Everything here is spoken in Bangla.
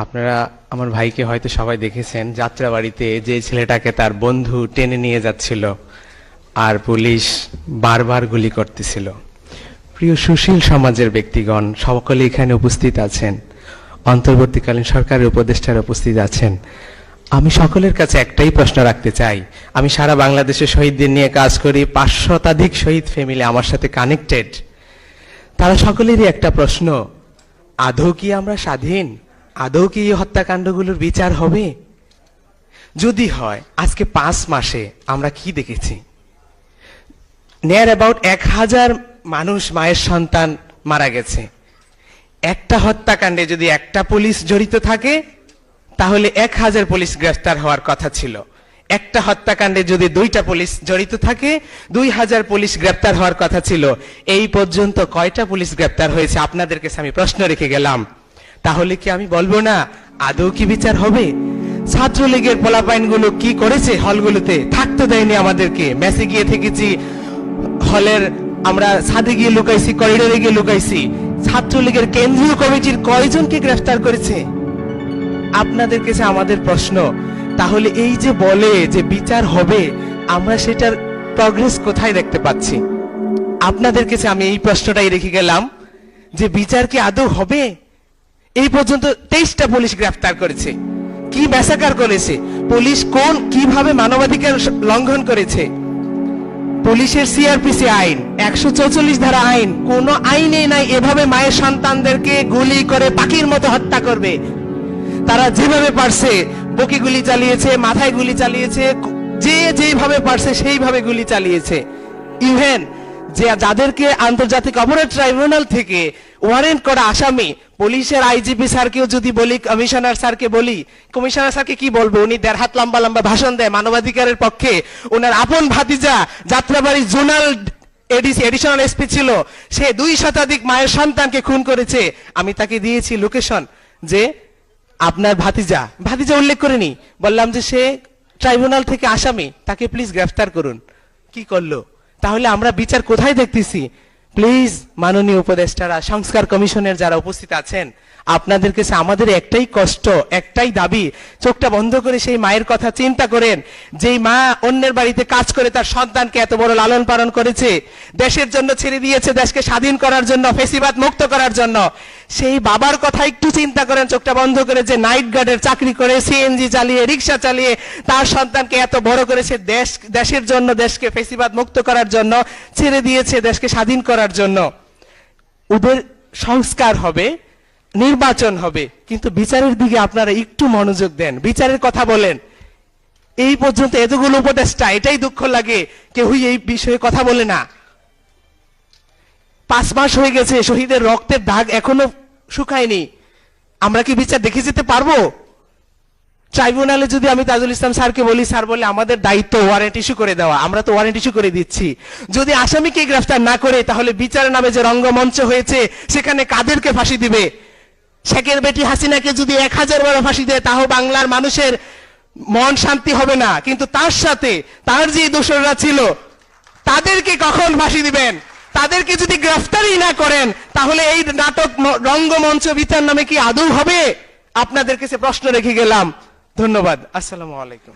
আপনারা আমার ভাইকে হয়তো সবাই দেখেছেন, যাত্রাবাড়িতে যে ছেলেটাকে তার বন্ধু টেনে নিয়ে যাচ্ছিল আর পুলিশ বারবার গুলি করতেছিল। প্রিয় সুশীল সমাজের ব্যক্তিগণ সকলে এখানে উপস্থিত আছেন, অন্তর্বর্তীকালীন সরকারের উপদেষ্টারা উপস্থিত আছেন। আমি সকলের কাছে একটাই প্রশ্ন রাখতে চাই। আমি সারা বাংলাদেশের শহীদদের নিয়ে কাজ করি, 500 শতাধিক শহীদ ফ্যামিলি আমার সাথে কানেক্টেড। তারা সকলেরই একটা প্রশ্ন, আদৌ কি আমরা স্বাধীন? আদৌ কি এই হত্যাকাণ্ডগুলোর বিচার হবে? যদি হয়, আজকে 5 মাসে আমরা কি দেখেছি? নিয়ার অ্যাবাউট 1000 মানুষ, মায়ের সন্তান মারা গেছে। একটা হত্যাকাণ্ডে যদি একটা পুলিশ জড়িত থাকে তাহলে 1000 পুলিশ গ্রেফতার হওয়ার কথা ছিল। একটা হত্যাকাণ্ডে যদি 2টা পুলিশ জড়িত থাকে 2000 পুলিশ গ্রেফতার হওয়ার কথা ছিল। এই পর্যন্ত কয়টা পুলিশ গ্রেফতার হয়েছে? আপনাদের কাছে আমি প্রশ্ন রেখে গেলাম। তাহলে কি আমি বলবো না আদৌ কি বিচার হবে? ছাত্রলীগের পোলাপাইনগুলো কি করেছে? হলগুলোতে থাকতে দেয়নি আমাদেরকে। মেসে গিয়ে থেকেছি, হলের আমরা ছাদে গিয়ে লুকাইছি, করিডোরে গিয়ে লুকাইছি। ছাত্রলীগের কেন্দ্রীয় কমিটির কয়জনকে গ্রেফতার করেছে? আপনাদের কাছে আমাদের প্রশ্ন, তাহলে এই যে বলে যে বিচার হবে, আমরা সেটার প্রগ্রেস কোথায় দেখতে পাচ্ছি? আপনাদের কাছে আমি এই প্রশ্নটাই রেখে গেলাম যে বিচার কি আদৌ হবে? এই পর্যন্ত 23টা পুলিশ গ্রেফতার করেছে। কি ম্যাসাকার করেছে পুলিশ? কিভাবে মানবাধিকার লঙ্ঘন করেছে? পুলিশের সিআরপিসি আইন, 144 ধারা আইন, কোন আইনে নাই এভাবে মায়ের সন্তানদেরকে গুলি করে পাখির মতো হত্যা করবে। তারা যেভাবে পারছে বুকে গুলি চালিয়েছে, মাথায় গুলি চালিয়েছে, যে যেভাবে পারছে সেইভাবে গুলি চালিয়েছে। ইভেন যে যাদেরকে আন্তর্জাতিক অপরাধ ট্রাইব্যুনাল থেকে ওয়ারেন্ট করা আসামি, পুলিশের আইজিপি স্যারকেও যদি বলি, কমিশনার স্যারকে বলি, কমিশনার স্যারকে কি বলবো? উনি 1.5 হাত লম্বা লম্বা ভাষণ দেয় মানবাধিকারের পক্ষে। ওনার আপন ভাতিজা যাত্রাবাড়ি জোনাল এডিশনাল এসপি ছিল, সে 2 শতাধিক মায়ের সন্তানকে খুন করেছে। আমি তাকে দিয়েছি লোকেশন, যে আপনার ভাতিজা উল্লেখ করিনি, বললাম যে সে ট্রাইব্যুনাল থেকে আসামি, তাকে প্লিজ গ্রেফতার করুন। কি করলো? তাহলে আমরা বিচার কোথায় দেখতেছি? প্লিজ মাননীয় উপদেষ্টারা, সংস্কার কমিশনের যারা উপস্থিত আছেন, আপনাদের কাছে আমাদের একটাই কষ্ট, একটাই দাবি, চোখটা বন্ধ করে সেই মায়ের কথা চিন্তা করেন, যেই মা অন্যের বাড়িতে কাজ করে তার সন্তানকে এত বড় লালন পালন করেছে, দেশের জন্য ছেড়ে দিয়েছে, দেশকে স্বাধীন করার জন্য, ফেসিবাদ মুক্ত করার জন্য। সেই বাবার কথা একটু চিন্তা করেন চোখটা বন্ধ করে, যে নাইট গার্ডের চাকরি করে, সিএনজি চালিয়ে, রিক্সা চালিয়ে তার সন্তানকে এত বড় করেছে, দেশের জন্য, দেশকে ফেসিবাদ মুক্ত করার জন্য ছেড়ে দিয়েছে, দেশকে স্বাধীন করার জন্য। ওদের সংস্কার হবে, নির্বাচন হবে, কিন্তু বিচারের দিকে আপনারা একটু মনোযোগ দেন, বিচারের কথা বলেন। এই পর্যন্ত এতগুলো উপদেষ্টা, এটাই দুঃখ লাগে, কেউই এই বিষয়ে কথা বলে না। 5 মাস হয়ে গেছে, শহীদের রক্তের দাগ এখনো শুকায়নি। আমরা কি বিচার দেখে যেতে পারবো? ট্রাইব্যুনালে যদি আমি তাজুল ইসলাম স্যারকে বলি, স্যার বলে আমাদের দায়িত্ব ওয়ারেন্ট ইস্যু করে দেওয়া, আমরা তো ওয়ারেন্ট ইস্যু করে দিচ্ছি। যদি আসামিকে গ্রেফতার না করে, তাহলে বিচারের নামে যে রঙ্গমঞ্চ হয়েছে সেখানে কাদেরকে ফাঁসি দিবে? শেখের বেটি হাসিনাকে যদি 1000 বার ফাঁসি দেয়, তাও বাংলার মানুষের মন শান্তি হবে না। কিন্তু তার সাথে তার যে দোষররা ছিল তাদেরকে কখন ফাঁসি দিবেন? তাদেরকে যদি গ্রেফতারই না করেন, তাহলে এই নাটক রঙ্গমঞ্চ বিচার নামে কি আদৌ হবে? আপনাদের কাছে প্রশ্ন রেখে গেলাম। ধন্যবাদ। আসসালামু আলাইকুম।